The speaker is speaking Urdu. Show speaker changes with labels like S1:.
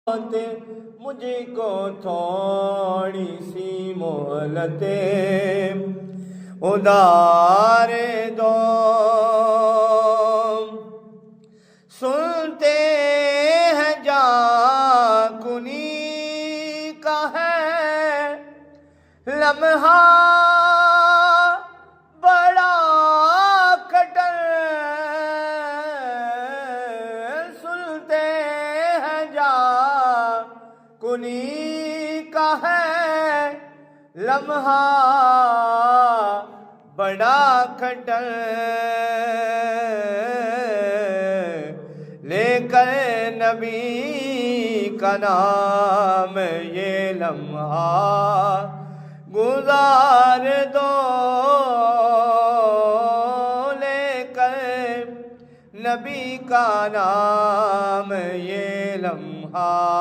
S1: مجھ کو تھوڑی سی مہلت ادار دو، سنتے ہیں جا کنی کا ہے لمحہ بڑا کٹر، سنتے ہیں جا کنی کا ہے لمحہ بڑا کھٹر، لے کر نبی کا نام یہ لمحہ گزار دو، لے کر نبی کا نام یہ لمحہ